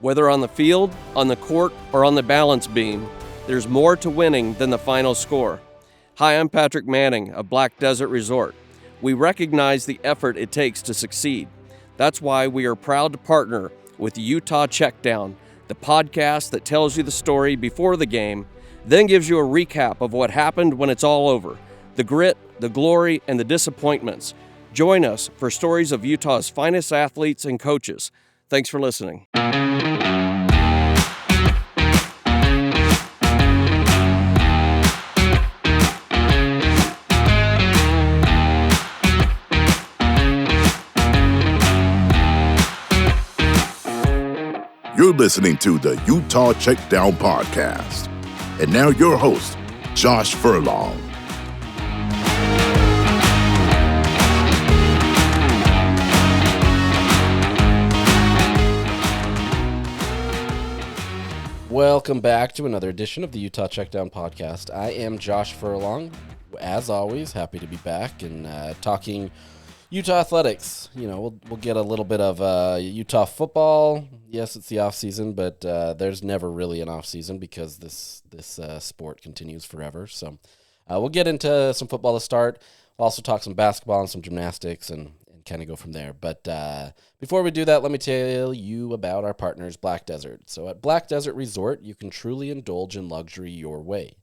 Whether on the field, on the court, or on the balance beam, there's more to winning than the final score. Hi, I'm Patrick Manning of Black Desert Resort. We recognize the effort it takes to succeed. That's why we are proud to partner with Utah Checkdown, the podcast that tells you the story before the game, then gives you a recap of what happened when it's all over, the grit, the glory, and the disappointments. Join us for stories of Utah's finest athletes and coaches. Thanks for listening. You're listening to the Utah Checkdown podcast. And now your host, Josh Furlong. Welcome back to another edition of the Utah Checkdown podcast. I am Josh Furlong. As always, happy to be back and talking Utah athletics. You know, we'll get a little bit of Utah football. Yes, it's the offseason, but there's never really an offseason because this sport continues forever. So we'll get into some football to start. We'll also talk some basketball and some gymnastics and kind of go from there. But before we do that, let me tell you about our partners, Black Desert. So at Black Desert Resort, you can truly indulge in luxury your way.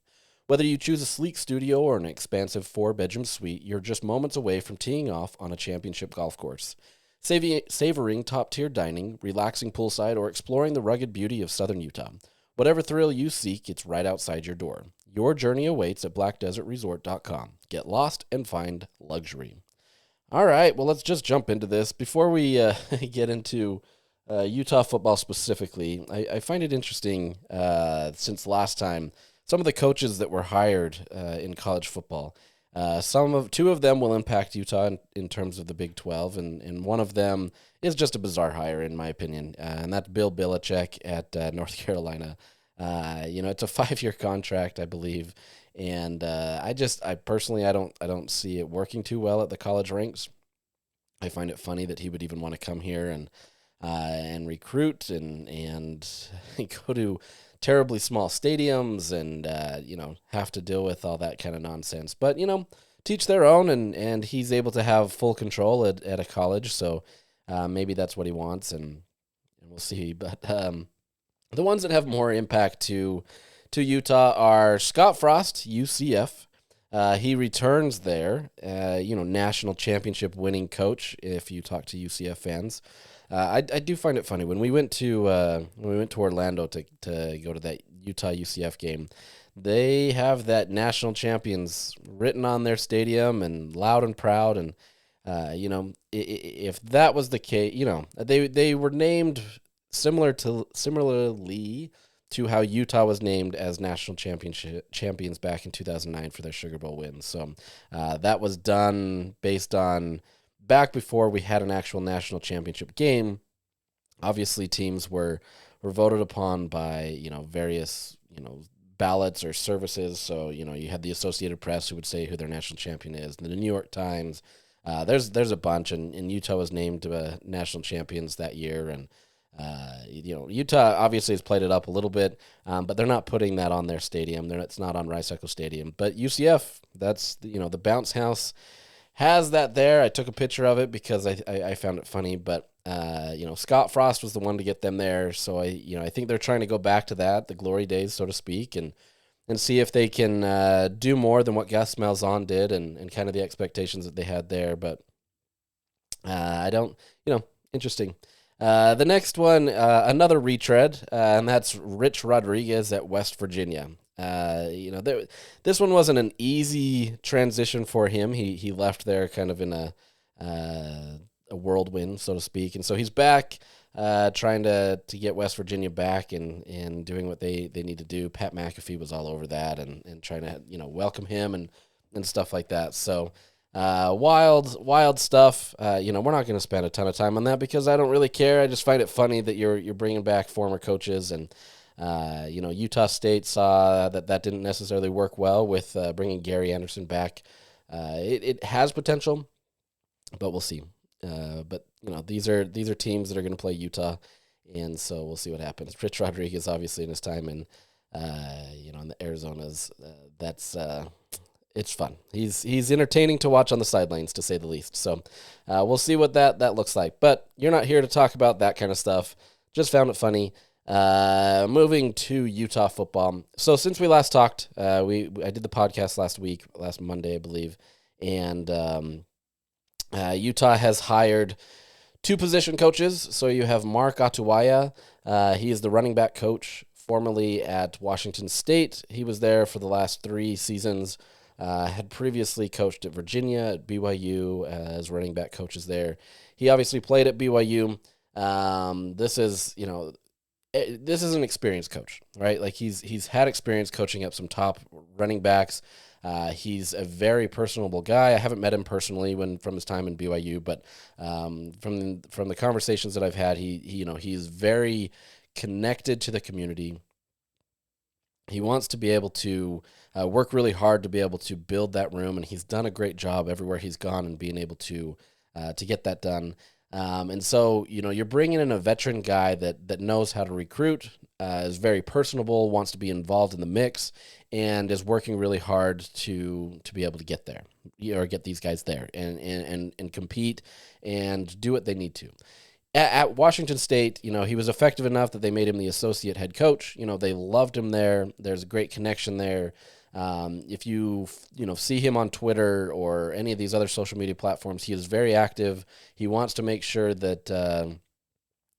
Whether you choose a sleek studio or an expansive 4-bedroom suite, you're just moments away from teeing off on a championship golf course. Savoring top-tier dining, relaxing poolside, or exploring the rugged beauty of southern Utah. Whatever thrill you seek, it's right outside your door. Your journey awaits at blackdesertresort.com. Get lost and find luxury. All right, well, let's just jump into this. Before we get into Utah football specifically, I find it interesting since last time, some of the coaches that were hired in college football. Two of them will impact Utah in terms of the Big 12, and one of them is just a bizarre hire, in my opinion, and that's Bill Belichick at North Carolina. It's a 5-year contract, I believe. And I personally don't see it working too well at the college ranks. I find it funny that he would even want to come here and recruit and go to terribly small stadiums and have to deal with all that kind of nonsense. But teach their own, and he's able to have full control at a college. So maybe that's what he wants, and we'll see. But the ones that have more impact to Utah are Scott Frost, UCF. He returns there, national championship winning coach. If you talk to UCF fans, I do find it funny when we went to Orlando to go to that Utah UCF game. They have that national champions written on their stadium and loud and proud. And if that was the case, they were named similarly to how Utah was named as national champions back in 2009 for their Sugar Bowl win. So that was done based on back before we had an actual national championship game. Obviously, teams were voted upon by various ballots or services. So you had the Associated Press who would say who their national champion is, and the New York Times. There's a bunch, and Utah was named national champions that year. And Utah obviously has played it up a little bit, but they're not putting that on their stadium. It's not on Rice-Eccles Stadium. But UCF, that's the bounce house has that there. I took a picture of it because I found it funny. But Scott Frost was the one to get them there. So I think they're trying to go back to that, the glory days, so to speak, and see if they can do more than what Gus Malzahn did and kind of the expectations that they had there. But interesting. The next one, another retread, and that's Rich Rodriguez at West Virginia. This one wasn't an easy transition for him. He left there kind of in a whirlwind, so to speak, and so he's back, trying to get West Virginia back and doing what they need to do. Pat McAfee was all over that and trying to welcome him and stuff like that. So. Wild stuff. We're not going to spend a ton of time on that because I don't really care. I just find it funny that you're bringing back former coaches, and Utah State saw that didn't necessarily work well with bringing Gary Anderson back. It has potential, but we'll see. But these are teams that are going to play Utah And so we'll see what happens. Rich Rodriguez, obviously, in his time in the Arizonas, it's fun. He's entertaining to watch on the sidelines, to say the least. So we'll see what that looks like. But you're not here to talk about that kind of stuff. Just found it funny. Moving to Utah football. So since we last talked, I did the podcast last Monday, I believe, and Utah has hired 2 position coaches. So you have Mark Atuaya. He is the running back coach, formerly at Washington State. He was there for the last 3 seasons. Had previously coached at Virginia, at BYU, as running back coaches there. He obviously played at BYU. This is an experienced coach, right? Like he's had experience coaching up some top running backs. He's a very personable guy. I haven't met him personally from his time in BYU, but from the conversations that I've had, he's very connected to the community. He wants to be able to work really hard to be able to build that room, and he's done a great job everywhere he's gone and being able to get that done. And so, you're bringing in a veteran guy that knows how to recruit, is very personable, wants to be involved in the mix, and is working really hard to be able to get there, or get these guys there and compete and do what they need to. At Washington State, he was effective enough that they made him the associate head coach. They loved him there. There's a great connection there. If you see him on Twitter or any of these other social media platforms, he is very active. He wants to make sure that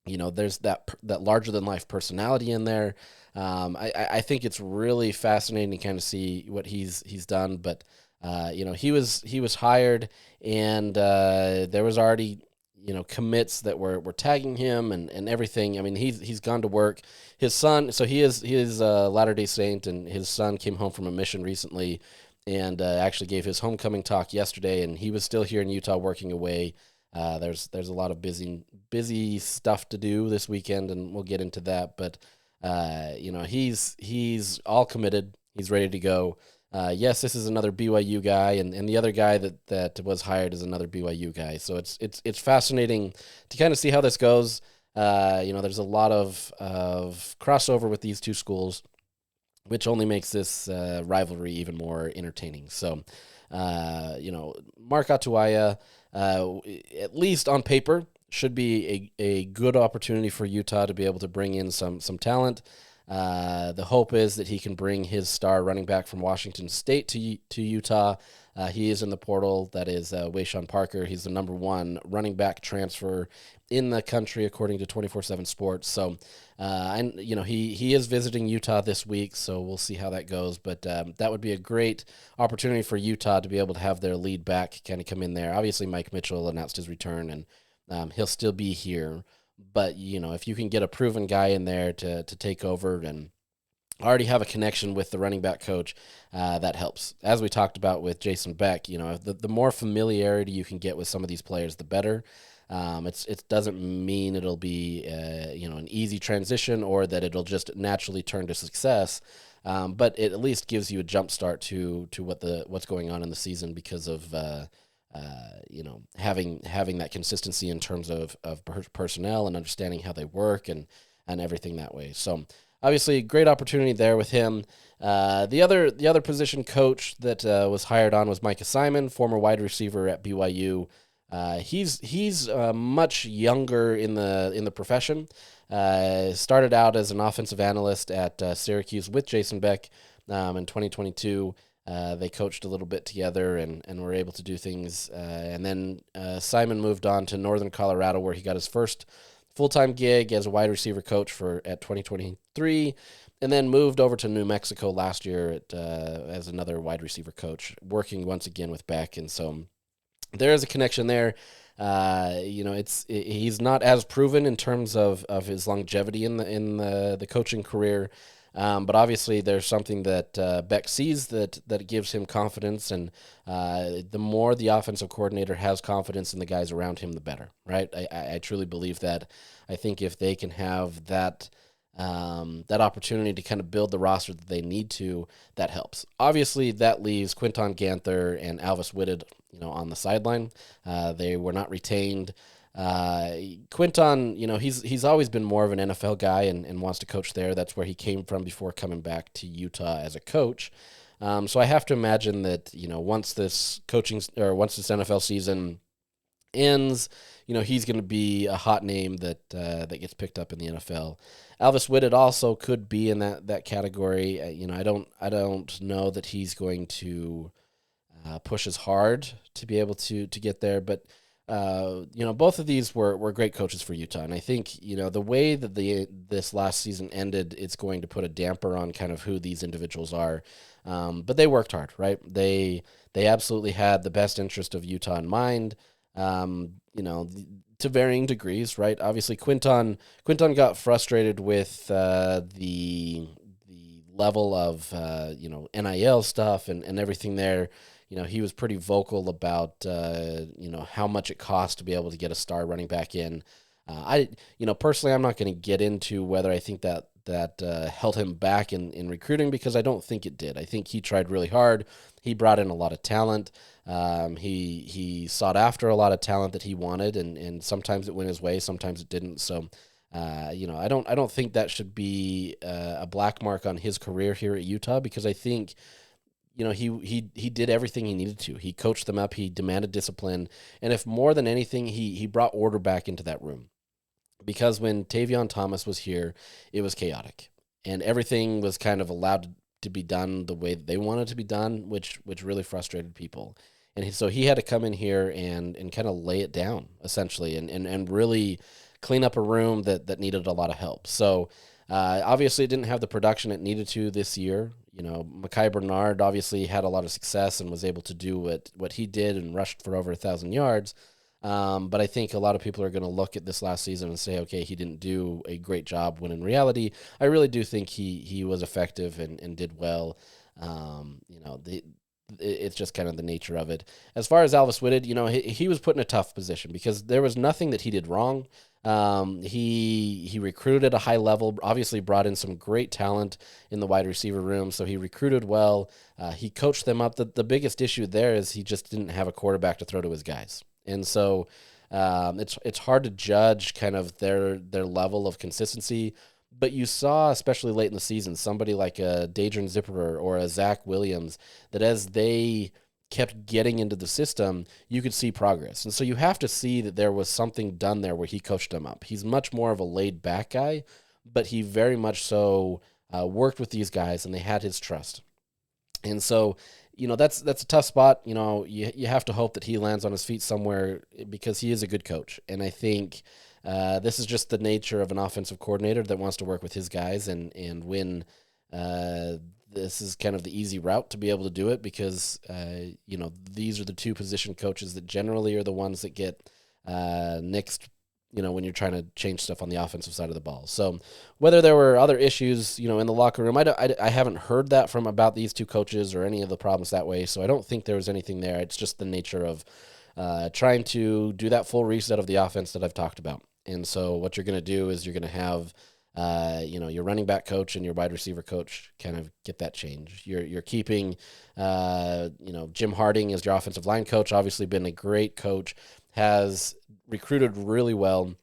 there's that larger than life personality in there. I think it's really fascinating to kind of see what he's done. But he was hired, and there was already commits that were tagging him and everything. I mean, he's gone to work. His son, so he is a Latter-day Saint, and his son came home from a mission recently and actually gave his homecoming talk yesterday, and he was still here in Utah working away. There's a lot of busy stuff to do this weekend, and we'll get into that. But he's all committed. He's ready to go. Yes, this is another BYU guy, and the other guy that was hired is another BYU guy. So it's fascinating to kind of see how this goes. There's a lot of crossover with these 2 schools, which only makes this rivalry even more entertaining. So, Mark Atuaya, at least on paper, should be a good opportunity for Utah to be able to bring in some talent. The hope is that he can bring his star running back from Washington State to Utah. He is in the portal. That is Wayshawn Parker. He's the number 1 running back transfer in the country, according to 24/7 Sports. So, he is visiting Utah this week, so we'll see how that goes. But that would be a great opportunity for Utah to be able to have their lead back kind of come in there. Obviously, Mike Mitchell announced his return, and he'll still be here. But, if you can get a proven guy in there to take over and already have a connection with the running back coach, that helps. As we talked about with Jason Beck, the more familiarity you can get with some of these players, the better. It doesn't mean it'll be, an easy transition or that it'll just naturally turn to success. But it at least gives you a jump start to what's going on in the season because of, having that consistency in terms of personnel and understanding how they work and everything that way. So obviously great opportunity there with him. The other position coach that was hired on was Micah Simon, former wide receiver at BYU. He's much younger in the profession. Started out as an offensive analyst at Syracuse with Jason Beck in 2022. They coached a little bit together and were able to do things. And then Simon moved on to Northern Colorado, where he got his first full-time gig as a wide receiver coach at 2023, and then moved over to New Mexico last year as another wide receiver coach, working once again with Beck. And so there is a connection there. He's not as proven in terms of his longevity in the coaching career. But obviously there's something that Beck sees that gives him confidence, and the more the offensive coordinator has confidence in the guys around him, the better, right? I truly believe that. I think if they can have that opportunity to kind of build the roster that they need to, that helps. Obviously, that leaves Quinton Ganther and Alvis Whitted, on the sideline. They were not retained. Quinton, he's always been more of an NFL guy and wants to coach there. That's where he came from before coming back to Utah as a coach. So I have to imagine that, once this NFL season ends, he's going to be a hot name that gets picked up in the NFL. Alvis Whitted also could be in that category. I don't know that he's going to push as hard to be able to get there, but both of these were great coaches for Utah, and I think the way that this last season ended, it's going to put a damper on kind of who these individuals are. But they worked hard, right? They absolutely had the best interest of Utah in mind. To varying degrees, right? Obviously, Quinton got frustrated with the level of NIL stuff and everything there. He was pretty vocal about how much it costs to be able to get a star running back in. Personally, I'm not going to get into whether I think that held him back in recruiting, because I don't think it did. I think he tried really hard. He brought in a lot of talent. He sought after a lot of talent that he wanted, and sometimes it went his way, sometimes it didn't. So, I don't think that should be a black mark on his career here at Utah, because I think he did everything he needed to. He coached them up. He demanded discipline, and if more than anything, he brought order back into that room. Because when Tavion Thomas was here, it was chaotic, and everything was kind of allowed to be done the way that they wanted to be done, which really frustrated people. And so he had to come in here and kind of lay it down, essentially, and really clean up a room that needed a lot of help. So obviously it didn't have the production it needed to this year. Mekhi Bernard obviously had a lot of success and was able to do what he did and rushed for over 1,000 yards. But I think a lot of people are going to look at this last season and say, okay, he didn't do a great job, when in reality, I really do think he was effective and did well. It's just kind of the nature of it. As far as Alvis Whitted, he was put in a tough position because there was nothing that he did wrong. He recruited at a high level, obviously brought in some great talent in the wide receiver room, so he recruited well. He coached them up. The biggest issue there is he just didn't have a quarterback to throw to his guys. And so it's hard to judge kind of their level of consistency. But you saw, especially late in the season, somebody like a Dadrian Zipperer or a Zach Williams, that as they kept getting into the system, you could see progress. And so you have to see that there was something done there where he coached them up. He's much more of a laid-back guy, but he very much so worked with these guys, and they had his trust. And so, that's a tough spot. You have to hope that he lands on his feet somewhere, because he is a good coach. And I think this is just the nature of an offensive coordinator that wants to work with his guys, and when this is kind of the easy route to be able to do it, because these are the two position coaches that generally are the ones that get nixed, when you're trying to change stuff on the offensive side of the ball. So whether there were other issues, in the locker room, I haven't heard that from about these two coaches or any of the problems that way. So I don't think there was anything there. It's just the nature of trying to do that full reset of the offense that I've talked about. And so what you're going to do is you're going to have, your running back coach and your wide receiver coach kind of get that change. You're keeping, Jim Harding as your offensive line coach, obviously been a great coach, has recruited really well,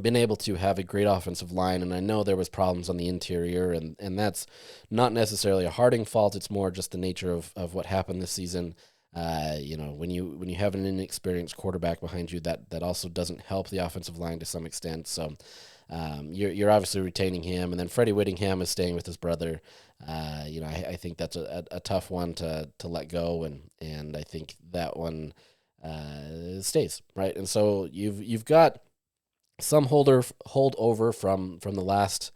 been able to have a great offensive line. And I know there was problems on the interior, and that's not necessarily a Harding fault. It's more just the nature of what happened this season. When you have an inexperienced quarterback behind you, that also doesn't help the offensive line to some extent. So you're obviously retaining him, and then Freddie Whittingham is staying with his brother. I think that's a tough one to let go, and I think that one stays, right. And so you've got some holdover from the last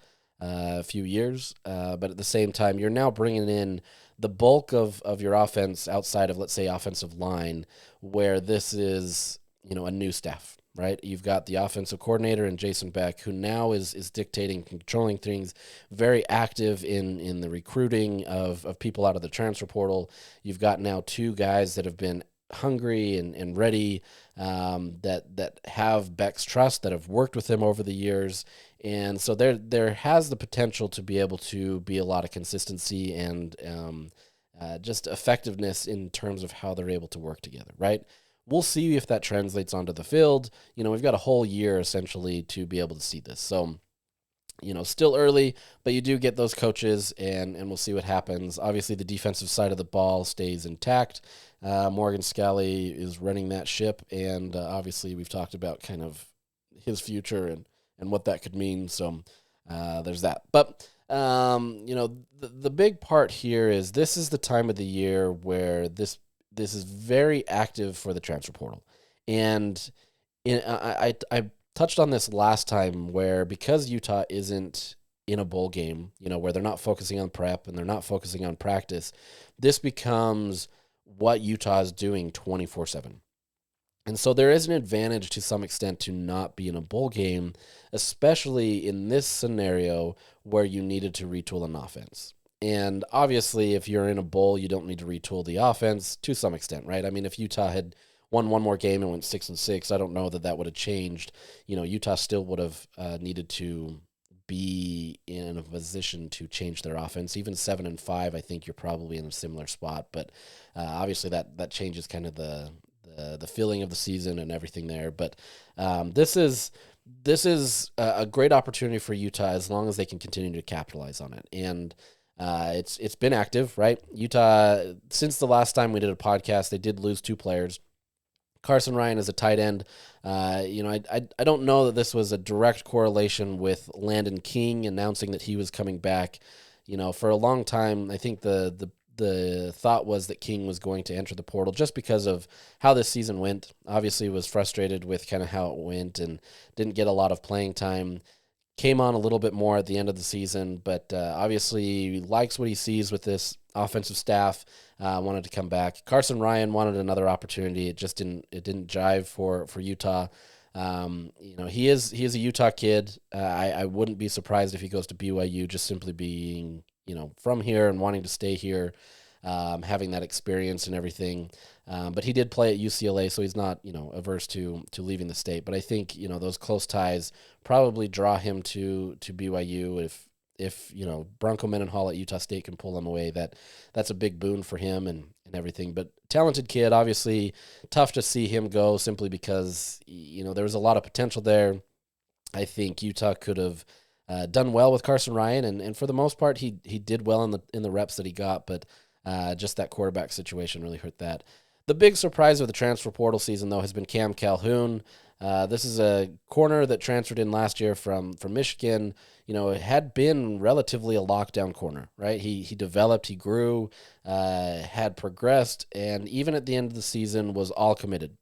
few years, but at the same time, you're now bringing in the bulk of your offense outside of, let's say, offensive line, where this is, a new staff, right? You've got the offensive coordinator and Jason Beck, who now is dictating, controlling things, very active in the recruiting of people out of the transfer portal. You've got now two guys that have been hungry and ready, that have Beck's trust, that have worked with him over the years. And so there has the potential to be able to be a lot of consistency and just effectiveness in terms of how they're able to work together, right? we'll see if that translates onto the field. We've got a whole year essentially to be able to see this. So, still early, but you do get those coaches, and we'll see what happens. Obviously, the defensive side of the ball stays intact. Morgan Scalley is running that ship, and obviously we've talked about kind of his future and what that could mean. So there's that. But, the big part here is this is the time of the year where this is very active for the transfer portal. And I touched on this last time, where because Utah isn't in a bowl game, where they're not focusing on prep and they're not focusing on practice, this becomes what Utah is doing 24/7. And so there is an advantage to some extent to not be in a bowl game, especially in this scenario where you needed to retool an offense. And obviously, if you're in a bowl, you don't need to retool the offense to some extent, right? I mean, if Utah had won one more game and went 6-6, I don't know that would have changed. Utah still would have needed to be in a position to change their offense. Even 7-5, I think you're probably in a similar spot. But obviously, that changes kind of the feeling of the season and everything there. But this is a great opportunity for Utah as long as they can continue to capitalize on it. And it's been active, right? Utah, since the last time we did a podcast, they did lose 2 players. Carson Ryan is a tight end. I don't know that this was a direct correlation with Landon King announcing that he was coming back. For a long time, I think the thought was that King was going to enter the portal just because of how this season went. Obviously, was frustrated with kind of how it went and didn't get a lot of playing time. Came on a little bit more at the end of the season, but obviously likes what he sees with this offensive staff. Wanted to come back. Carson Ryan wanted another opportunity. It just didn't jive for Utah. He is a Utah kid. I wouldn't be surprised if he goes to BYU, just simply being from here and wanting to stay here, having that experience and everything. But he did play at UCLA, so he's not, averse to leaving the state. But I think, those close ties probably draw him to BYU. If Bronco Mendenhall at Utah State can pull him away, that's a big boon for him and everything. But talented kid, obviously tough to see him go simply because, there was a lot of potential there. I think Utah could have done well with Carson Ryan, and for the most part, he did well in the reps that he got, but just that quarterback situation really hurt that. The big surprise of the transfer portal season, though, has been Cam Calhoun. This is a corner that transferred in last year from Michigan. It had been relatively a lockdown corner, right? He developed, he grew, had progressed, and even at the end of the season was all committed.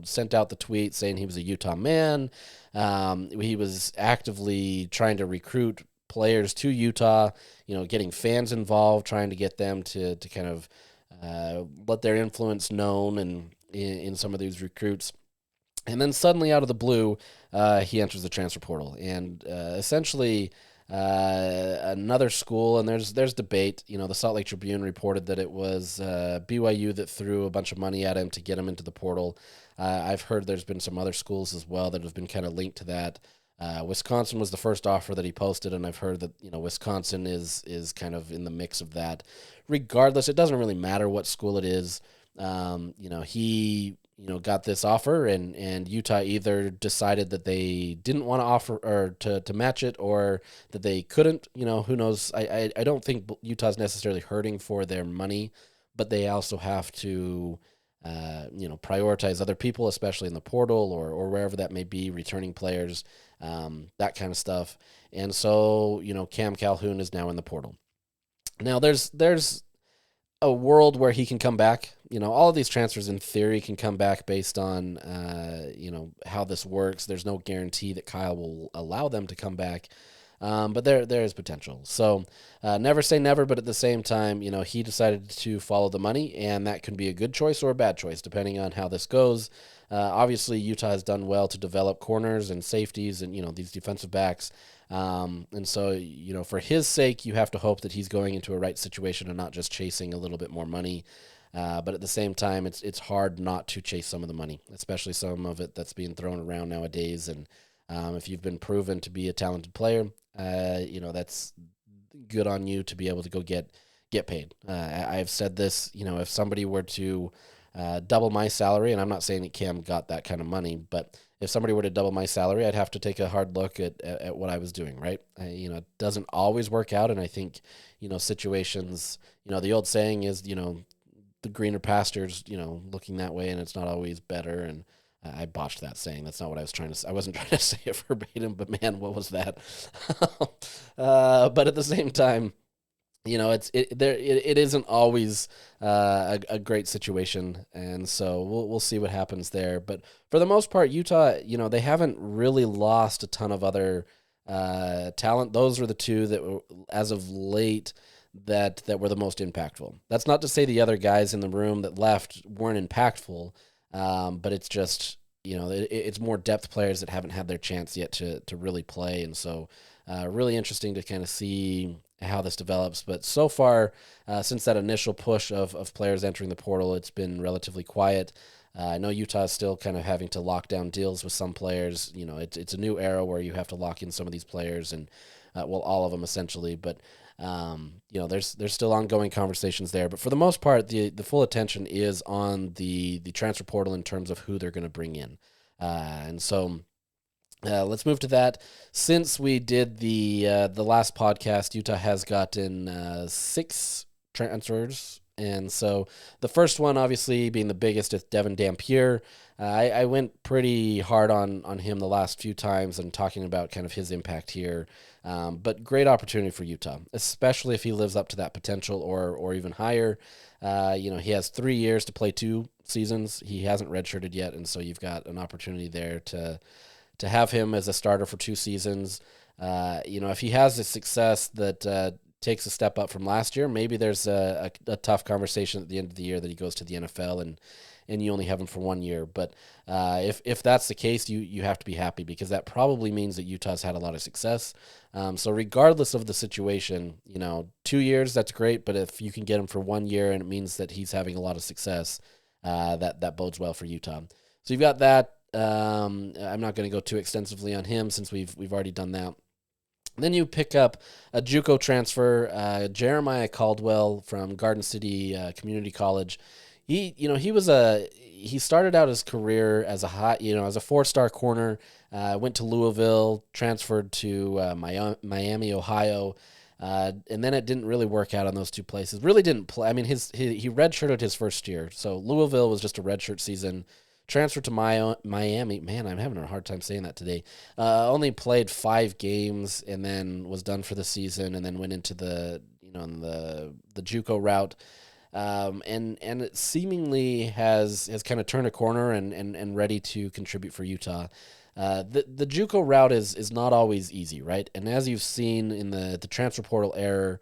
Sent out the tweet saying he was a Utah man. He was actively trying to recruit players to Utah, getting fans involved, trying to get them to kind of let their influence known and in some of these recruits. And then suddenly, out of the blue, he enters the transfer portal, and essentially another school. And there's debate. The Salt Lake Tribune reported that it was BYU that threw a bunch of money at him to get him into the portal. I've heard there's been some other schools as well that have been kind of linked to that. Wisconsin was the first offer that he posted, and I've heard that Wisconsin is kind of in the mix of that. Regardless, it doesn't really matter what school it is. He got this offer, and Utah either decided that they didn't want to offer or to match it, or that they couldn't. Who knows? I don't think Utah's necessarily hurting for their money, but they also have to prioritize other people, especially in the portal or wherever that may be, returning players, that kind of stuff. And so, Cam Calhoun is now in the portal. Now there's a world where he can come back. All of these transfers in theory can come back based on, how this works. There's no guarantee that Kyle will allow them to come back. But there is potential. So never say never, but at the same time, he decided to follow the money, and that can be a good choice or a bad choice, depending on how this goes. Obviously, Utah has done well to develop corners and safeties and, these defensive backs. And so, for his sake, you have to hope that he's going into a right situation and not just chasing a little bit more money. But at the same time, it's hard not to chase some of the money, especially some of it that's being thrown around nowadays. And if you've been proven to be a talented player, that's good on you to be able to go get paid. I've said this, if somebody were to double my salary, and I'm not saying that Cam got that kind of money, but if somebody were to double my salary, I'd have to take a hard look at what I was doing, right? It doesn't always work out, and I think, situations, the old saying is, the greener pastures, looking that way, and it's not always better, and I botched that saying. That's not what I was trying to say. I wasn't trying to say it verbatim, but man, what was that? But at the same time, it isn't always a great situation, and so we'll see what happens there. But for the most part, Utah, they haven't really lost a ton of other talent. Those were the two that were, as of late, that were the most impactful. That's not to say the other guys in the room that left weren't impactful, but it's just it's more depth players that haven't had their chance yet to really play, and so really interesting to kind of see how this develops. But so far, since that initial push of players entering the portal, it's been relatively quiet. I know Utah is still kind of having to lock down deals with some players. It's a new era where you have to lock in some of these players, and all of them essentially. But there's still ongoing conversations there. But for the most part, the full attention is on the transfer portal in terms of who they're going to bring in, and so. Let's move to that. Since we did the last podcast, Utah has gotten 6 transfers, and so the first one, obviously being the biggest, is Devin Dampier. I went pretty hard on him the last few times and talking about kind of his impact here, but great opportunity for Utah, especially if he lives up to that potential or even higher. He has 3 years to play 2 seasons. He hasn't redshirted yet, and so you've got an opportunity there to have him as a starter for 2 seasons. If he has a success that takes a step up from last year, maybe there's a tough conversation at the end of the year that he goes to the NFL and you only have him for 1 year. But if that's the case, you have to be happy, because that probably means that Utah's had a lot of success. So regardless of the situation, 2 years, that's great. But if you can get him for 1 year and it means that he's having a lot of success, that bodes well for Utah. So you've got that. I'm not going to go too extensively on him since we've already done that. Then you pick up a JUCO transfer, Jeremiah Caldwell from Garden City Community College. He started out his career as a 4-star corner. Went to Louisville, transferred to Miami, Ohio. And then it didn't really work out on those 2 places. Really didn't play. I mean, he redshirted his first year. So Louisville was just a redshirt season. Transferred to Miami. Man, I'm having a hard time saying that today. Only played 5 games and then was done for the season, and then went into the JUCO route. And it seemingly has kind of turned a corner and ready to contribute for Utah. The JUCO route is not always easy, right? And as you've seen in the transfer portal era,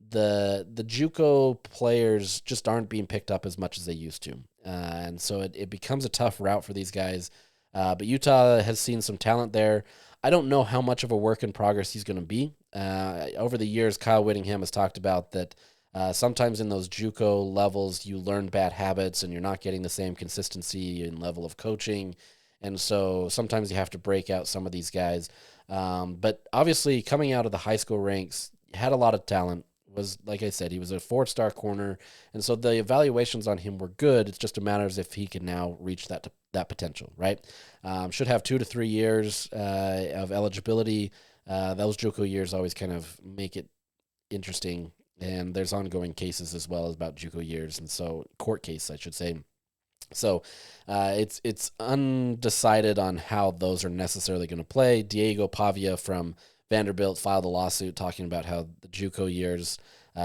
the JUCO players just aren't being picked up as much as they used to. And so it becomes a tough route for these guys. But Utah has seen some talent there. I don't know how much of a work in progress he's going to be. Over the years, Kyle Whittingham has talked about that sometimes in those JUCO levels, you learn bad habits and you're not getting the same consistency and level of coaching. And so sometimes you have to break out some of these guys. But obviously, coming out of the high school ranks, had a lot of talent. Was, like I said, he was a 4-star corner, and so the evaluations on him were good. It's just a matter of if he can now reach that potential, right? Should have 2 to 3 years of eligibility. Those JUCO years always kind of make it interesting, and there's ongoing cases as well about JUCO years, and so court case, I should say. So it's undecided on how those are necessarily going to play. Diego Pavia from Vanderbilt filed a lawsuit talking about how the JUCO years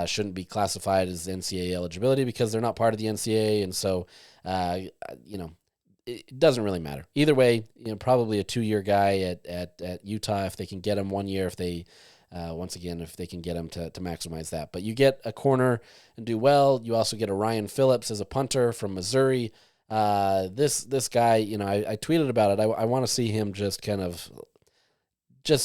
shouldn't be classified as NCAA eligibility because they're not part of the NCAA, and so it doesn't really matter. Either way, probably a 2-year guy at Utah if they can get him 1 year. If they if they can get him to maximize that, but you get a corner and do well. You also get a Ryan Phillips as a punter from Missouri. This guy, I tweeted about it. I want to see him just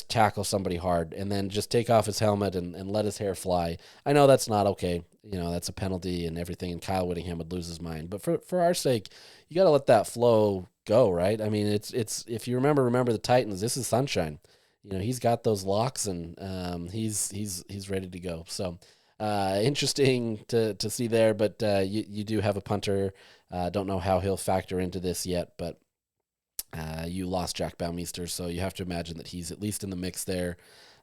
tackle somebody hard and then just take off his helmet and let his hair fly. I know that's not okay. That's a penalty and everything, and Kyle Whittingham would lose his mind. But for our sake, you got to let that flow go, right? I mean, it's if you remember the Titans, this is sunshine. He's got those locks and he's ready to go. So interesting to see there. But you do have a punter. Don't know how he'll factor into this yet, but you lost Jack Baumeister, so you have to imagine that he's at least in the mix there.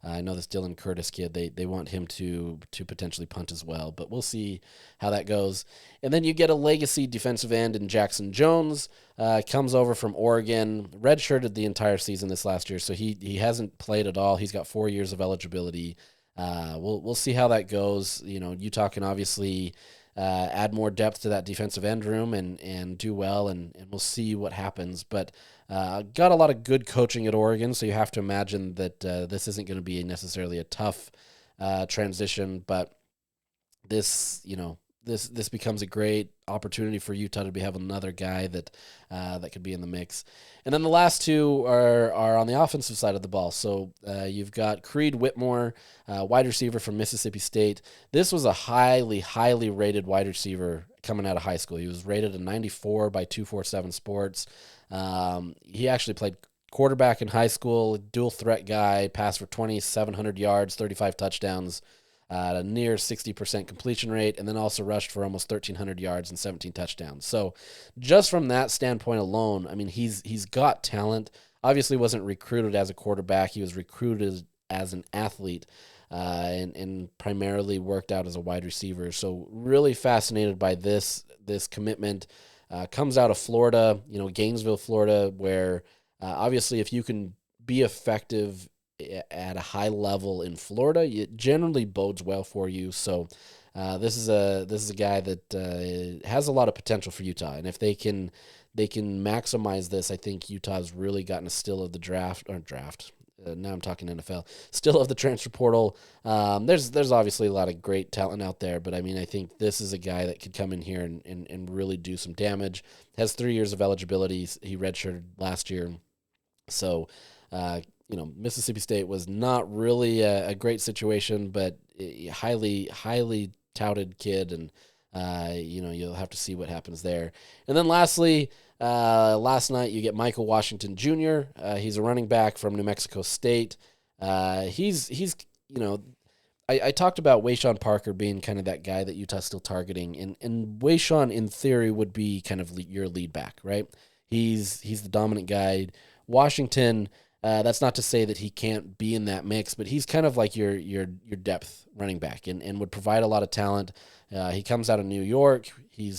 I know this Dylan Curtis kid, they want him to potentially punt as well, but we'll see how that goes. And then you get a legacy defensive end in Jackson Jones, comes over from Oregon, redshirted the entire season this last year, so he hasn't played at all. He's got 4 years of eligibility. We'll see how that goes. Utah can obviously add more depth to that defensive end room and do well, and we'll see what happens. But got a lot of good coaching at Oregon, so you have to imagine that this isn't going to be necessarily a tough transition. But this becomes a great opportunity for Utah to be having another guy that could be in the mix. And then the last two are on the offensive side of the ball. So you've got Creed Whitmore, wide receiver from Mississippi State. This was a highly, highly rated wide receiver coming out of high school. He was rated a 94 by 247 Sports. He actually played quarterback in high school, dual threat guy, passed for 2,700 yards, 35 touchdowns, a near 60% completion rate, and then also rushed for almost 1,300 yards and 17 touchdowns. So just from that standpoint alone, I mean, he's got talent. Obviously wasn't recruited as a quarterback. He was recruited as an athlete and primarily worked out as a wide receiver. So really fascinated by this commitment. Comes out of Florida, Gainesville, Florida, where obviously if you can be effective at a high level in Florida, it generally bodes well for you. So this is a guy that has a lot of potential for Utah, and if they can maximize this, I think Utah's really gotten a steal of the draft. Now I'm talking NFL. Still of the transfer portal. There's obviously a lot of great talent out there, but I mean, I think this is a guy that could come in here and really do some damage. Has 3 years of eligibility. He redshirted last year. So, Mississippi State was not really a great situation, but a highly, highly touted kid, and, you'll have to see what happens there. And then lastly, last night you get Michael Washington Jr. He's a running back from New Mexico State. He's I talked about Wayshawn Parker being kind of that guy that Utah's still targeting, and Wayshawn in theory would be kind of your lead back, right? He's the dominant guy. Washington, that's not to say that he can't be in that mix, but he's kind of like your depth running back and would provide a lot of talent. He comes out of New York. He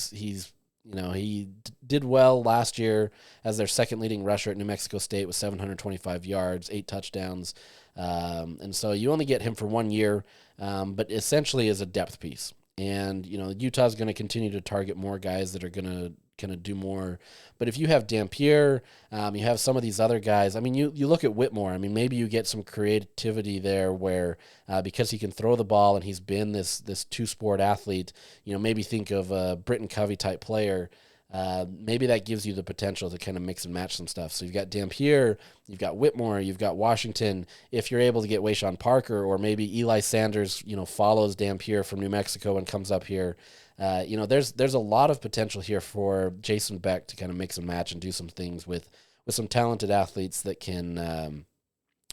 did well last year as their second leading rusher at New Mexico State with 725 yards, 8 touchdowns. And so you only get him for 1 year, but essentially is a depth piece. And, Utah's going to continue to target more guys that are going to kind of do more. But if you have Dampier, you have some of these other guys. I mean, you look at Whitmore. I mean, maybe you get some creativity there where because he can throw the ball and he's been this two-sport athlete, maybe think of a Britton Covey type player. Maybe that gives you the potential to kind of mix and match some stuff. So you've got Dampier, you've got Whitmore, you've got Washington. If you're able to get Wayshawn Parker, or maybe Eli Sanders, follows Dampier from New Mexico and comes up here, there's a lot of potential here for Jason Beck to kind of mix and match and do some things with some talented athletes that can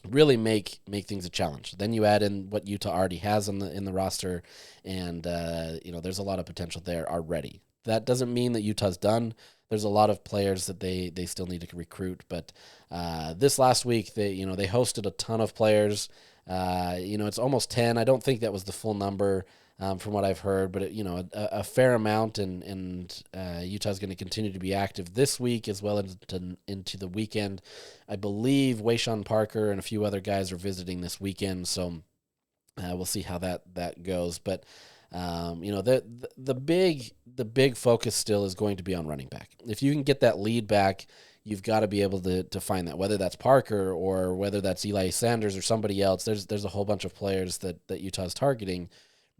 really make things a challenge. Then you add in what Utah already has in the roster, and there's a lot of potential there already. That doesn't mean that Utah's done. There's a lot of players that they still need to recruit. But this last week, they hosted a ton of players. It's almost 10. I don't think that was the full number from what I've heard, but a fair amount. And Utah's going to continue to be active this week as well into the weekend. I believe Wayshawn Parker and a few other guys are visiting this weekend, so we'll see how that goes. But the big focus still is going to be on running back. If you can get that lead back, you've got to be able to find that, whether that's Parker or whether that's Eli Sanders or somebody else. There's a whole bunch of players that Utah's targeting.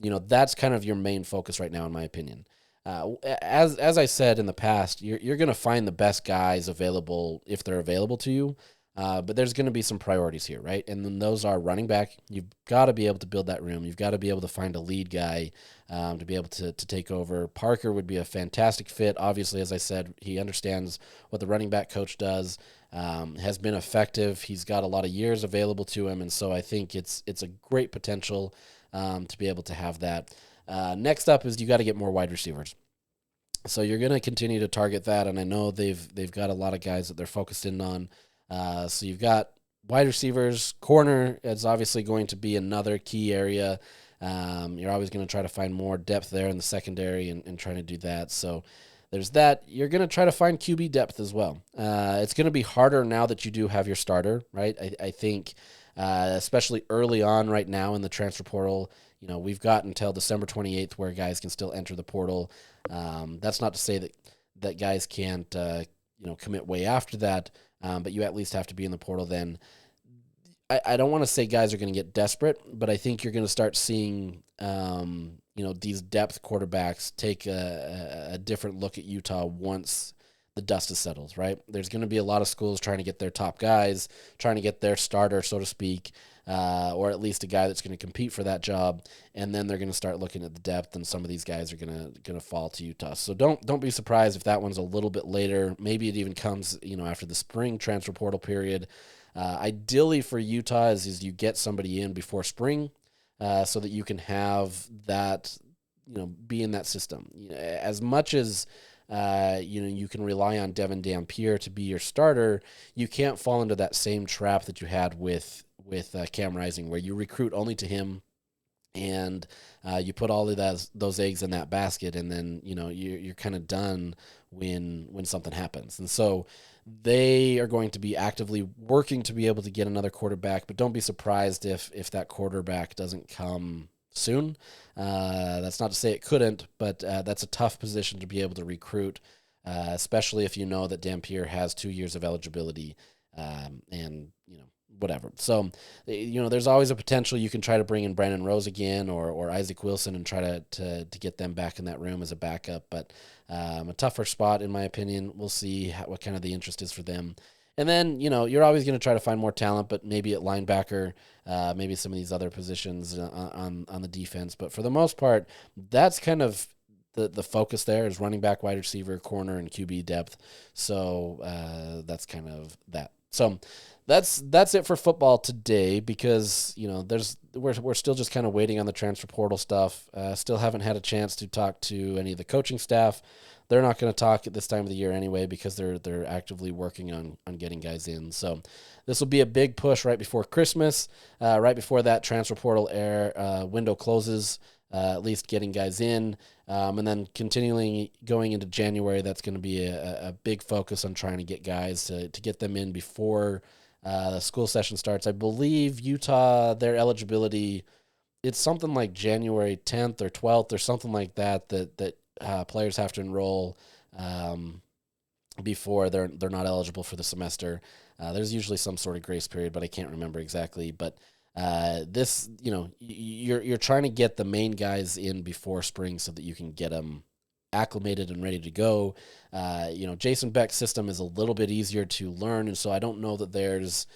That's kind of your main focus right now, in my opinion. As I said in the past, you're going to find the best guys available if they're available to you. But there's going to be some priorities here, right? And then those are running back. You've got to be able to build that room. You've got to be able to find a lead guy to be able to take over. Parker would be a fantastic fit. Obviously, as I said, he understands what the running back coach does, has been effective. He's got a lot of years available to him, and so I think it's a great potential. to be able to have that. Next up is you got to get more wide receivers. So you're going to continue to target that, and I know they've got a lot of guys that they're focused in on. So you've got wide receivers. Corner is obviously going to be another key area. You're always going to try to find more depth there in the secondary and trying to do that. So there's that. You're going to try to find QB depth as well. It's going to be harder now that you do have your starter, right? I think especially early on right now in the transfer portal, we've got until December 28th where guys can still enter the portal. That's not to say that guys can't, commit way after that, but you at least have to be in the portal then. I don't want to say guys are going to get desperate, but I think you're going to start seeing, these depth quarterbacks take a different look at Utah once the dust is settled, right? There's going to be a lot of schools trying to get their top guys, trying to get their starter, so to speak, or at least a guy that's going to compete for that job, and then they're going to start looking at the depth, and some of these guys are going to fall to Utah. So don't be surprised if that one's a little bit later. Maybe it even comes, after the spring transfer portal period. Ideally for Utah is you get somebody in before spring, so that you can have that, be in that system. As much as you can rely on Devin Dampier to be your starter, you can't fall into that same trap that you had with Cam Rising, where you recruit only to him, and you put all of those eggs in that basket, and then you're kind of done when something happens. And so they are going to be actively working to be able to get another quarterback, but don't be surprised if that quarterback doesn't come soon. That's not to say it couldn't, but that's a tough position to be able to recruit, especially if you know that Dampier has 2 years of eligibility, and whatever. So, there's always a potential you can try to bring in Brandon Rose again or Isaac Wilson and try to get them back in that room as a backup, but a tougher spot in my opinion. We'll see what kind of the interest is for them. And then, you're always going to try to find more talent, but maybe at linebacker, maybe some of these other positions on the defense. But for the most part, that's kind of the focus there is running back, wide receiver, corner, and QB depth. So that's kind of that. So that's it for football today, because we're still just kind of waiting on the transfer portal stuff. Still haven't had a chance to talk to any of the coaching staff. They're not going to talk at this time of the year anyway, because they're actively working on getting guys in. So this will be a big push right before Christmas, right before that transfer portal window closes, at least getting guys in. And then continuing going into January, that's going to be a big focus on trying to get guys to get them in before the school session starts. I believe Utah, their eligibility, it's something like January 10th or 12th or something like that players have to enroll before they're not eligible for the semester. There's usually some sort of grace period, but I can't remember exactly. But this, you're trying to get the main guys in before spring so that you can get them acclimated and ready to go. Jason Beck's system is a little bit easier to learn, and so I don't know that there's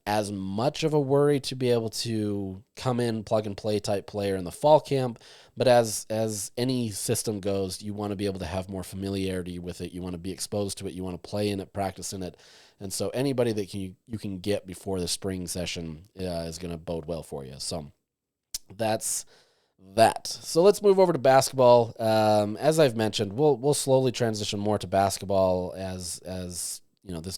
as much of a worry to be able to come in, plug and play type player in the fall camp. But as any system goes, you want to be able to have more familiarity with it. You want to be exposed to it. You want to play in it, practice in it. And so anybody that you can get before the spring session is going to bode well for you. So that's that. So let's move over to basketball. As I've mentioned, we'll slowly transition more to basketball as this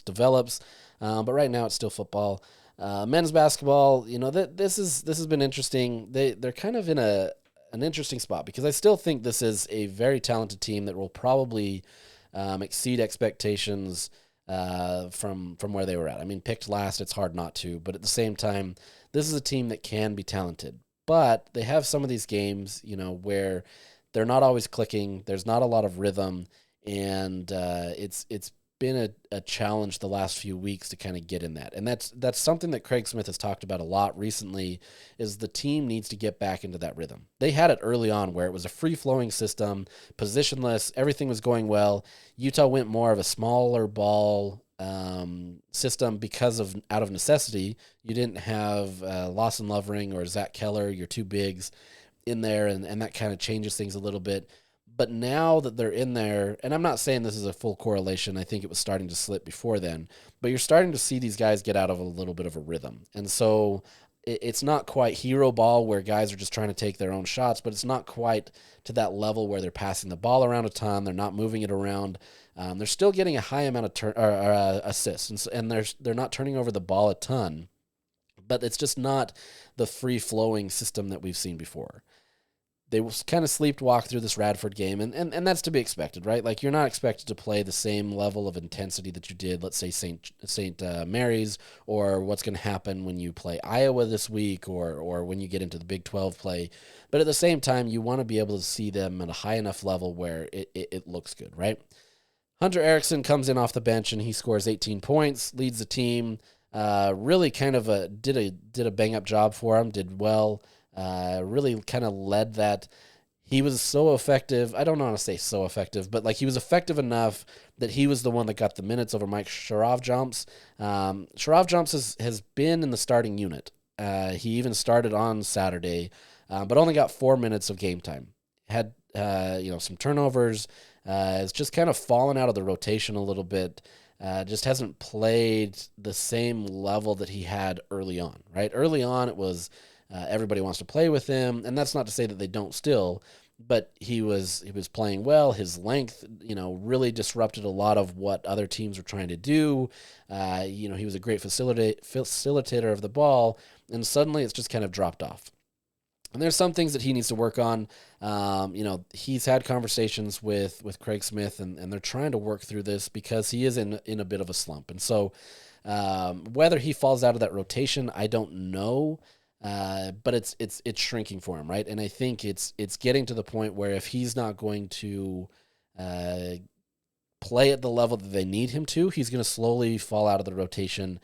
develops. But right now it's still football. Men's basketball, this has been interesting. They're kind of in an interesting spot, because I still think this is a very talented team that will probably exceed expectations from where they were at. I mean, picked last, it's hard not to, but at the same time, this is a team that can be talented. But they have some of these games, where they're not always clicking. There's not a lot of rhythm, and it's been a challenge the last few weeks to kind of get in that. And that's something that Craig Smith has talked about a lot recently, is the team needs to get back into that rhythm. They had it early on where it was a free-flowing system, positionless, everything was going well. Utah went more of a smaller ball system because of out of necessity. You didn't have Lawson Lovering or Zach Keller, your two bigs, in there, and that kind of changes things a little bit. But now that they're in there, and I'm not saying this is a full correlation, I think it was starting to slip before then, but you're starting to see these guys get out of a little bit of a rhythm. And so it's not quite hero ball where guys are just trying to take their own shots, but it's not quite to that level where they're passing the ball around a ton. They're not moving it around. They're still getting a high amount of assists, and they're not turning over the ball a ton, but it's just not the free-flowing system that we've seen before. They kind of sleepwalk through this Radford game, and that's to be expected, right? Like, you're not expected to play the same level of intensity that you did, let's say, St. Mary's, or what's going to happen when you play Iowa this week, or when you get into the Big 12 play. But at the same time, you want to be able to see them at a high enough level where it looks good, right? Hunter Erickson comes in off the bench, and he scores 18 points, leads the team, really kind of did a bang-up job for him, did well. Really kind of led that. He was so effective. I don't want to say so effective, but like, he was effective enough that he was the one that got the minutes over Mike Sharavjamps. Sharavjamps has been in the starting unit. He even started on Saturday, but only got 4 minutes of game time. Had some turnovers. It's just kind of fallen out of the rotation a little bit. Just hasn't played the same level that he had early on. Right, early on it was. Everybody wants to play with him, and that's not to say that they don't still, but he was playing well. His length, really disrupted a lot of what other teams were trying to do. He was a great facilitator of the ball, and suddenly it's just kind of dropped off. And there's some things that he needs to work on. He's had conversations with Craig Smith, and they're trying to work through this because he is in a bit of a slump. And so whether he falls out of that rotation, I don't know. But it's shrinking for him, right? And I think it's getting to the point where if he's not going to play at the level that they need him to, he's going to slowly fall out of the rotation.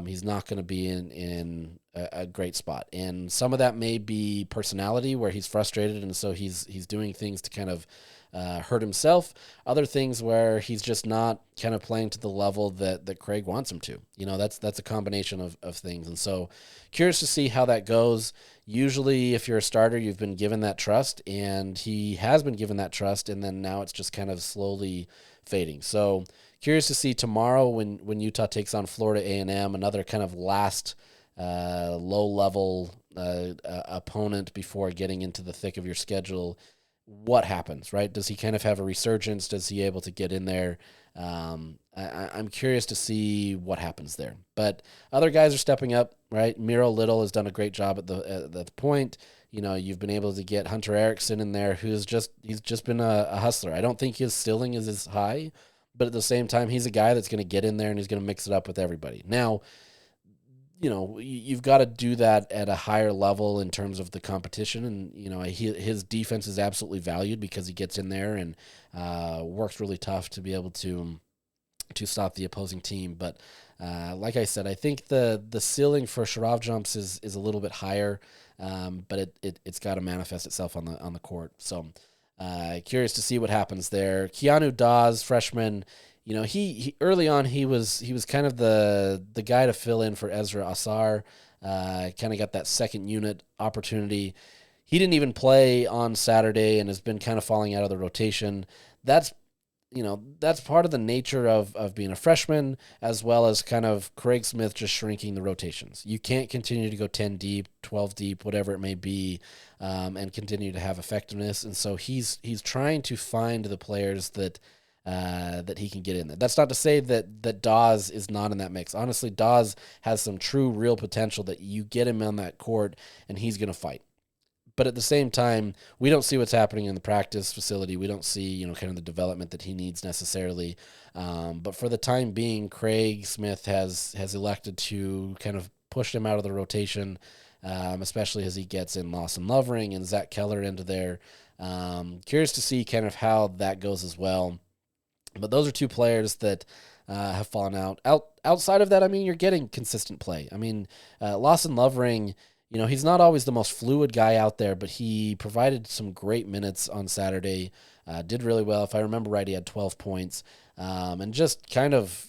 He's not going to be in a great spot, and some of that may be personality, where he's frustrated, and so he's doing things to kind of hurt himself. Other things where he's just not kind of playing to the level that Craig wants him to. That's a combination of things. And so curious to see how that goes. Usually if you're a starter, you've been given that trust, and he has been given that trust, and then now it's just kind of slowly fading. So curious to see tomorrow when Utah takes on Florida A&M, another kind of last low-level opponent before getting into the thick of your schedule. What happens, right? Does he kind of have a resurgence? Does he able to get in there? I'm curious to see what happens there. But other guys are stepping up, right? Miro Little has done a great job at the point. You've been able to get Hunter Erickson in there, he's just been a hustler. I don't think his ceiling is as high, but at the same time, he's a guy that's going to get in there and he's going to mix it up with everybody. Now, you've got to do that at a higher level in terms of the competition. And, his defense is absolutely valued because he gets in there and works really tough to be able to stop the opposing team. But like I said, I think the ceiling for Sharavjamps is a little bit higher, but it's got to manifest itself on the court. So curious to see what happens there. Keanu Dawes, freshman, he early on he was kind of the guy to fill in for Ezra Asar. Kind of got that second unit opportunity. He didn't even play on Saturday and has been kind of falling out of the rotation. That's part of the nature of being a freshman, as well as kind of Craig Smith just shrinking the rotations. You can't continue to go 10 deep, 12 deep, whatever it may be, and continue to have effectiveness. And so he's trying to find the players that he can get in there. That's not to say that Dawes is not in that mix. Honestly, Dawes has some true, real potential that you get him on that court and he's going to fight. But at the same time, we don't see what's happening in the practice facility. We don't see, kind of the development that he needs necessarily. But for the time being, Craig Smith has elected to kind of push him out of the rotation, especially as he gets in Lawson Lovering and Zach Keller into there. Curious to see kind of how that goes as well. But those are two players that have fallen out. Outside of that, you're getting consistent play. Lawson Lovering, he's not always the most fluid guy out there, but he provided some great minutes on Saturday, did really well. If I remember right, he had 12 points, and just kind of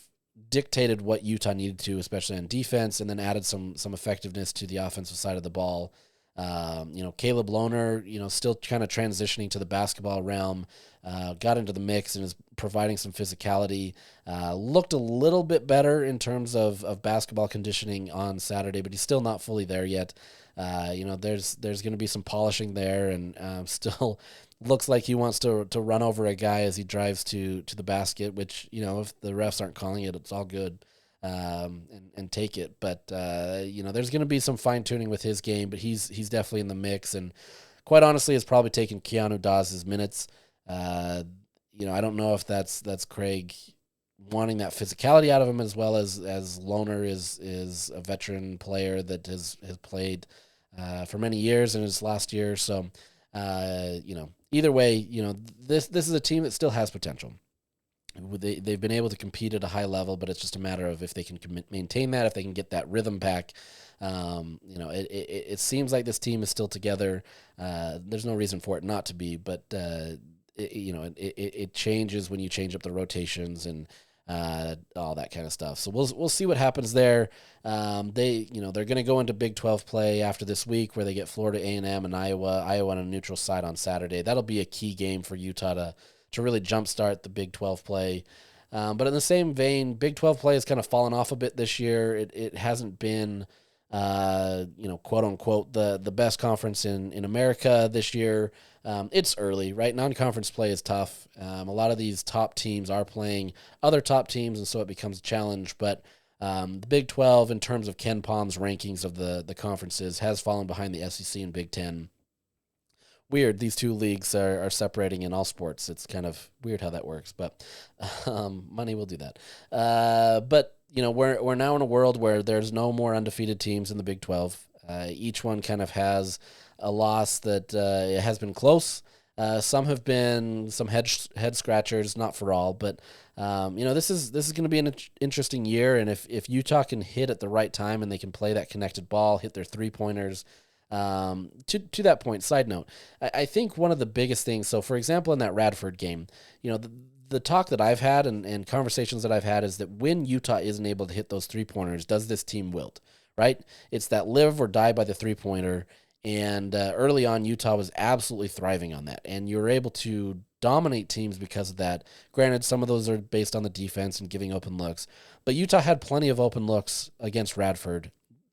dictated what Utah needed to, especially on defense, and then added some effectiveness to the offensive side of the ball. Caleb Lohner, still kind of transitioning to the basketball realm, got into the mix and is providing some physicality. Looked a little bit better in terms of basketball conditioning on Saturday, but he's still not fully there yet. There's going to be some polishing there, and still looks like he wants to run over a guy as he drives to the basket, which, if the refs aren't calling it, it's all good. And take it. But, there's going to be some fine tuning with his game, but he's definitely in the mix. And quite honestly, it's probably taken Keanu Dawes' minutes. I don't know if that's Craig wanting that physicality out of him, as well as Lohner is a veteran player that has played for many years in his last year. So, either way, this is a team that still has potential. They've been able to compete at a high level, but it's just a matter of if they can maintain that, if they can get that rhythm back. It seems like this team is still together. There's no reason for it not to be, but it changes when you change up the rotations and all that kind of stuff. So we'll see what happens there. They're going to go into Big 12 play after this week, where they get Florida A&M and Iowa on a neutral site on Saturday. That'll be a key game for Utah to really jumpstart the Big 12 play. But in the same vein, Big 12 play has kind of fallen off a bit this year. It hasn't been, quote unquote, the best conference in America this year. It's early, right? Non-conference play is tough. A lot of these top teams are playing other top teams, and so it becomes a challenge. But the Big 12, in terms of Ken Palm's rankings of the conferences, has fallen behind the SEC and Big 10. Weird, these two leagues are separating in all sports. It's kind of weird how that works, but money will do that. But we're now in a world where there's no more undefeated teams in the Big 12. Each one kind of has a loss that has been close. Some have been some head scratchers, not for all, but this is going to be an interesting year. And if Utah can hit at the right time and they can play that connected ball, hit their 3-pointers. To that point, side note, I think one of the biggest things, so for example, in that Radford game, the talk that I've had and conversations that I've had is that when Utah isn't able to hit those 3-pointers, does this team wilt, right? It's that live or die by the 3-pointer. And early on, Utah was absolutely thriving on that. And you were able to dominate teams because of that. Granted, some of those are based on the defense and giving open looks. But Utah had plenty of open looks against Radford,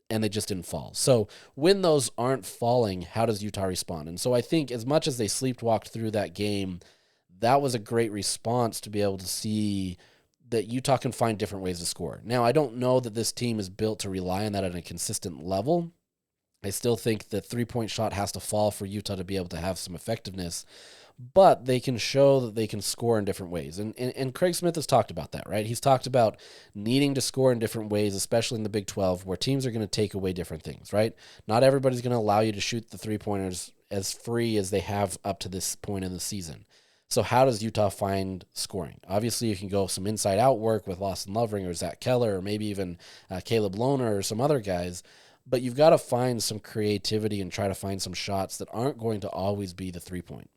and they just didn't fall. So when those aren't falling, how does Utah respond? And so I think as much as they sleepwalked through that game, that was a great response to be able to see that Utah can find different ways to score. Now, I don't know that this team is built to rely on that at a consistent level. I still think the 3-point shot has to fall for Utah to be able to have some effectiveness, but they can show that they can score in different ways. And Craig Smith has talked about that, right? He's talked about needing to score in different ways, especially in the Big 12, where teams are going to take away different things, right? Not everybody's going to allow you to shoot the 3-pointers as free as they have up to this point in the season. So how does Utah find scoring? Obviously, you can go some inside-out work with Lawson Lovering or Zach Keller or maybe even Caleb Lohner or some other guys, but you've got to find some creativity and try to find some shots that aren't going to always be the 3-point.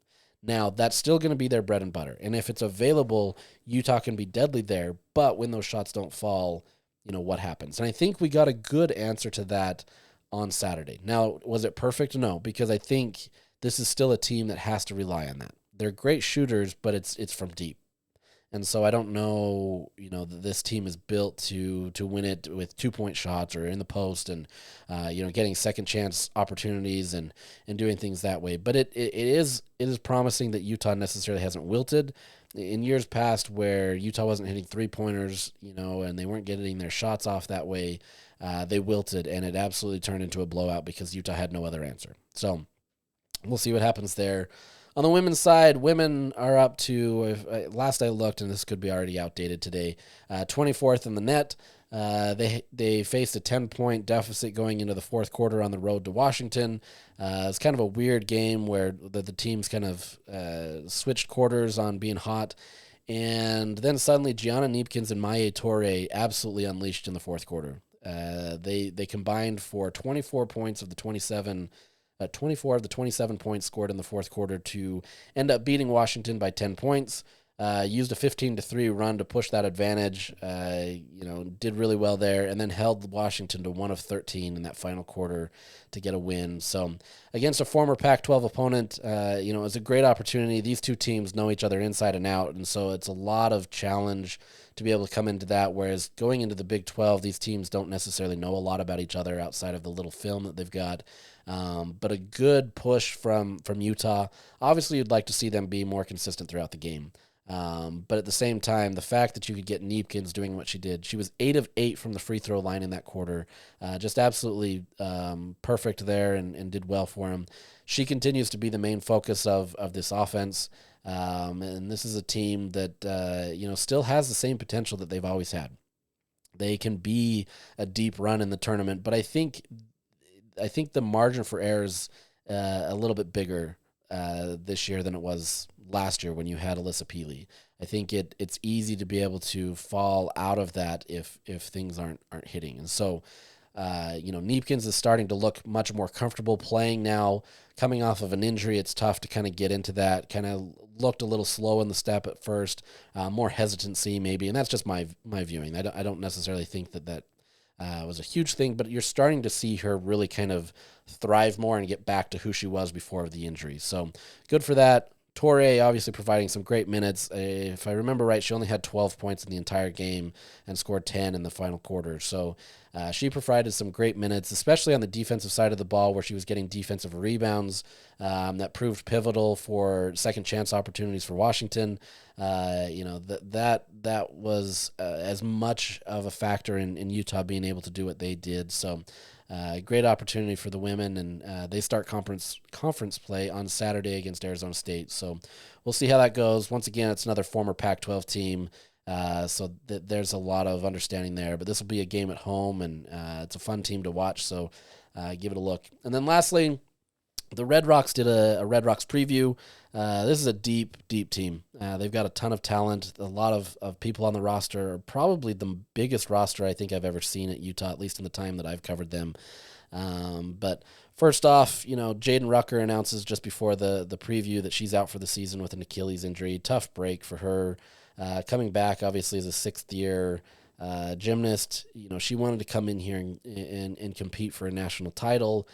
Now, that's still going to be their bread and butter. And if it's available, Utah can be deadly there. But when those shots don't fall, what happens? And I think we got a good answer to that on Saturday. Now, was it perfect? No, because I think this is still a team that has to rely on that. They're great shooters, but it's from deep. And so I don't know, that this team is built to win it with 2-point shots or in the post and, getting second chance opportunities and doing things that way. But it is promising that Utah necessarily hasn't wilted. In years past where Utah wasn't hitting 3-pointers, and they weren't getting their shots off that way, they wilted, and it absolutely turned into a blowout because Utah had no other answer. So we'll see what happens there. On the women's side, women are up to, last I looked, and this could be already outdated today, 24th in the net. They faced a 10-point deficit going into the fourth quarter on the road to Washington. It's kind of a weird game where the teams kind of switched quarters on being hot. And then suddenly Gianna Neepkins and Maya Torre absolutely unleashed in the fourth quarter. They combined for 24 points of the 27 24 of the 27 points scored in the fourth quarter to end up beating Washington by 10 points. used a 15-3 run to push that advantage, did really well there, and then held Washington to 1 of 13 in that final quarter to get a win. So against a former Pac-12 opponent, it was a great opportunity. These two teams know each other inside and out, and so it's a lot of challenge to be able to come into that, whereas going into the Big 12, these teams don't necessarily know a lot about each other outside of the little film that they've got. But a good push from Utah. Obviously, you'd like to see them be more consistent throughout the game. But at the same time, the fact that you could get Neepkins doing what she did, she was 8 of 8 from the free throw line in that quarter, just absolutely perfect there and did well for him. She continues to be the main focus of this offense, and this is a team that still has the same potential that they've always had. They can be a deep run in the tournament, but I think the margin for error is a little bit bigger this year than it was last year when you had Alyssa Peely. I think it's easy to be able to fall out of that if things aren't hitting. And so, Neepkins is starting to look much more comfortable playing now. Coming off of an injury, it's tough to kind of get into that. Kind of looked a little slow in the step at first, more hesitancy maybe, and that's just my viewing. I don't necessarily think that was a huge thing, but you're starting to see her really kind of thrive more and get back to who she was before the injury. So good for that. Torre obviously providing some great minutes. If I remember right, she only had 12 points in the entire game and scored 10 in the final quarter. So she provided some great minutes, especially on the defensive side of the ball where she was getting defensive rebounds that proved pivotal for second chance opportunities for Washington. That was as much of a factor in Utah being able to do what they did. So great opportunity for the women, and they start conference play on Saturday against Arizona State. So we'll see how that goes. Once again, it's another former Pac-12 team, so there's a lot of understanding there. But this will be a game at home, and it's a fun team to watch, so give it a look. And then lastly, the Red Rocks did a Red Rocks preview. This is a deep team. They've got a ton of talent, a lot of people on the roster, probably the biggest roster I think I've ever seen at Utah, at least in the time that I've covered them. But first off, Jaden Rucker announces just before the preview that she's out for the season with an Achilles injury. Tough break for her. Coming back, obviously, as a sixth-year gymnast, she wanted to come in here and compete for a national title.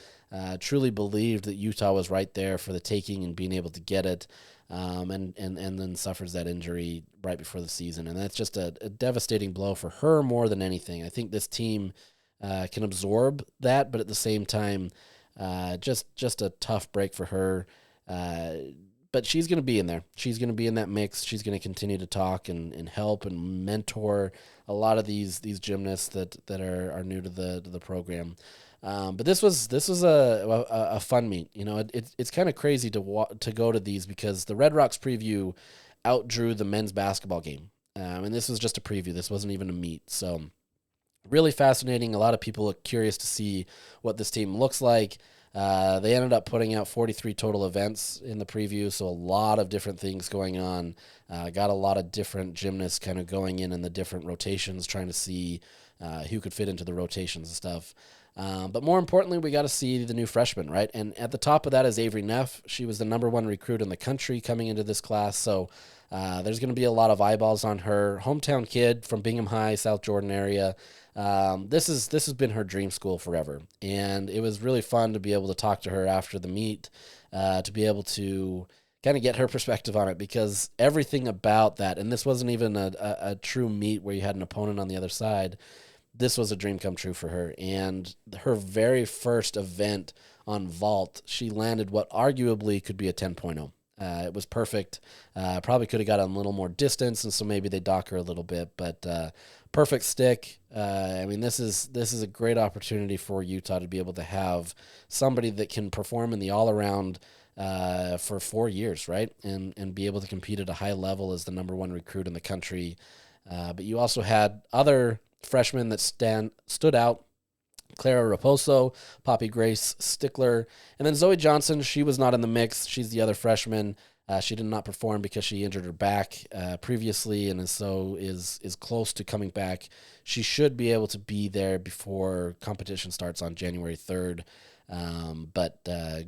Truly believed that Utah was right there for the taking and being able to get it, and then suffers that injury right before the season. And that's just a devastating blow for her more than anything. I think this team can absorb that, but at the same time, just a tough break for her. But she's going to be in there. She's going to be in that mix. She's going to continue to talk and help and mentor a lot of these gymnasts that are new to the program. But this was a fun meet. It's kind of crazy to go to these because the Red Rocks preview outdrew the men's basketball game. And this was just a preview. This wasn't even a meet. So really fascinating. A lot of people are curious to see what this team looks like. They ended up putting out 43 total events in the preview, so a lot of different things going on. Got a lot of different gymnasts kind of going in the different rotations, trying to see who could fit into the rotations and stuff. But more importantly, we got to see the new freshman, right? And at the top of that is Avery Neff. She was the number 1 recruit in the country coming into this class, so there's going to be a lot of eyeballs on her. Hometown kid from Bingham High, South Jordan area. This has been her dream school forever, and it was really fun to be able to talk to her after the meet, to be able to kind of get her perspective on it, because everything about that, and this wasn't even a true meet where you had an opponent on the other side. This was a dream come true for her, and her very first event on vault, she landed what arguably could be a 10.0. It was perfect. Probably could have got a little more distance, and so maybe they dock her a little bit, but perfect stick. This is a great opportunity for Utah to be able to have somebody that can perform in the all-around for 4 years, right? And be able to compete at a high level as the number 1 recruit in the country. But you also had other freshmen that stood out. Clara Raposo, Poppy Grace Stickler, and then Zoe Johnson. She was not in the mix. She's the other freshman. She did not perform because she injured her back previously, and so is close to coming back. She should be able to be there before competition starts on January 3rd. But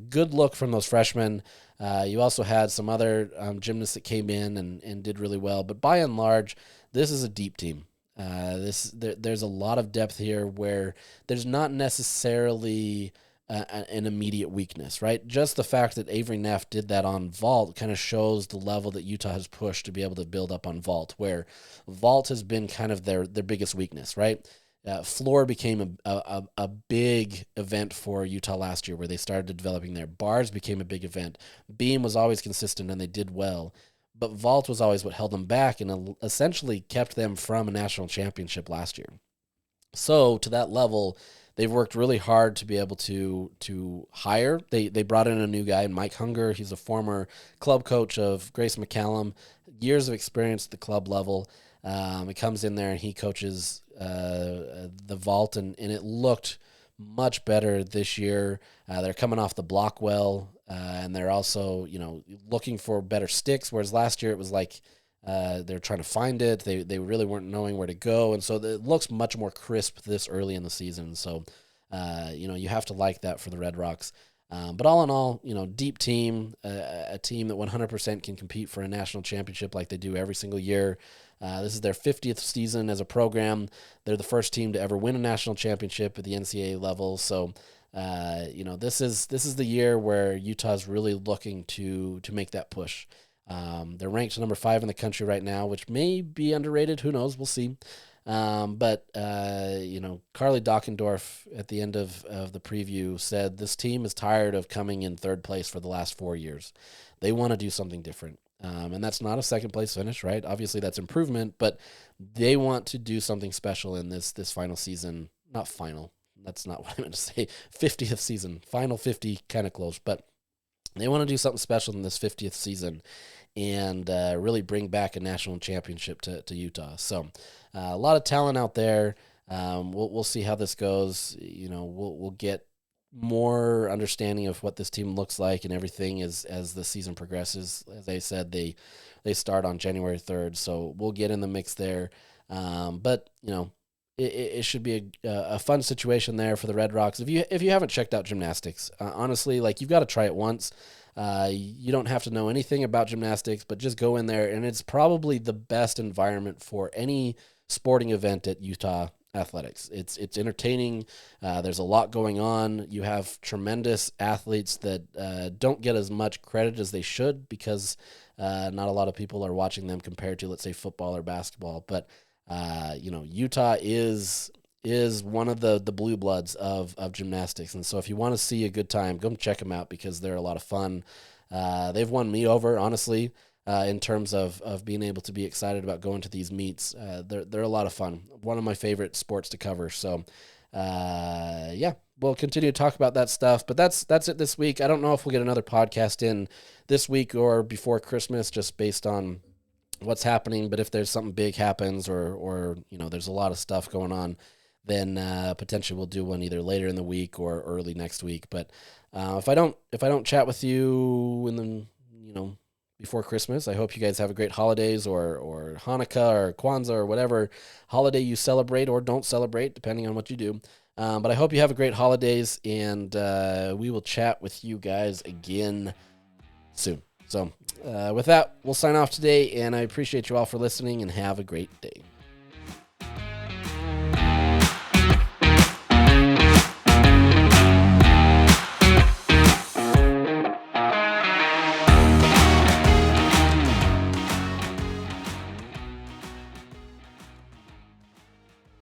good look from those freshmen. You also had some other gymnasts that came in and did really well. But by and large, this is a deep team. There's a lot of depth here where there's not necessarily an immediate weakness, right? Just the fact that Avery Neff did that on vault kind of shows the level that Utah has pushed to be able to build up on vault, where vault has been kind of their biggest weakness, right? Floor became a big event for Utah last year, where they started developing their bars became a big event. Beam was always consistent and they did well, but vault was always what held them back and essentially kept them from a national championship last year. So to that level, they've worked really hard to be able to hire. They brought in a new guy, Mike Hunger. He's a former club coach of Grace McCallum, years of experience at the club level. He comes in there and he coaches the vault, and it looked much better this year. They're coming off the block well, and they're also looking for better sticks, whereas last year it was like they're trying to find it. They really weren't knowing where to go, and so it looks much more crisp this early in the season. So you have to like that for the Red Rocks. But all in all, deep team, a team that 100% can compete for a national championship like they do every single year. This is their 50th season as a program. They're the first team to ever win a national championship at the NCAA level. So, this is the year where Utah's really looking to make that push. They're ranked number 5 in the country right now, which may be underrated. Who knows? We'll see. But Carly Dockendorf at the end of the preview said this team is tired of coming in third place for the last 4 years. They want to do something different. And that's not a second place finish, right? Obviously that's improvement, but they want to do something special in this final season. Not final. That's not what I meant to say. 50th season, final 50, kind of close, but they want to do something special in this 50th season and really bring back a national championship to Utah. So a lot of talent out there. We'll see how this goes. We'll get more understanding of what this team looks like and everything as the season progresses. As I said, they start on January 3rd, so we'll get in the mix there. But it should be a fun situation there for the Red Rocks. If you haven't checked out gymnastics, honestly, you've got to try it once. You don't have to know anything about gymnastics, but just go in there, and it's probably the best environment for any sporting event at Utah Athletics. It's entertaining. There's a lot going on. You have tremendous athletes that don't get as much credit as they should because not a lot of people are watching them compared to, let's say, football or basketball. But Utah is one of the blue bloods of gymnastics. And so if you want to see a good time, go check them out because they're a lot of fun. They've won me over, honestly, in terms of being able to be excited about going to these meets. They're a lot of fun. One of my favorite sports to cover. So, we'll continue to talk about that stuff. But that's it this week. I don't know if we'll get another podcast in this week or before Christmas, just based on what's happening. But if there's something big happens or there's a lot of stuff going on, then potentially we'll do one either later in the week or early next week. But if I don't chat with you in the before Christmas, I hope you guys have a great holidays or Hanukkah or Kwanzaa or whatever holiday you celebrate or don't celebrate, depending on what you do. But I hope you have a great holidays, and we will chat with you guys again soon. So with that, we'll sign off today, and I appreciate you all for listening, and have a great day.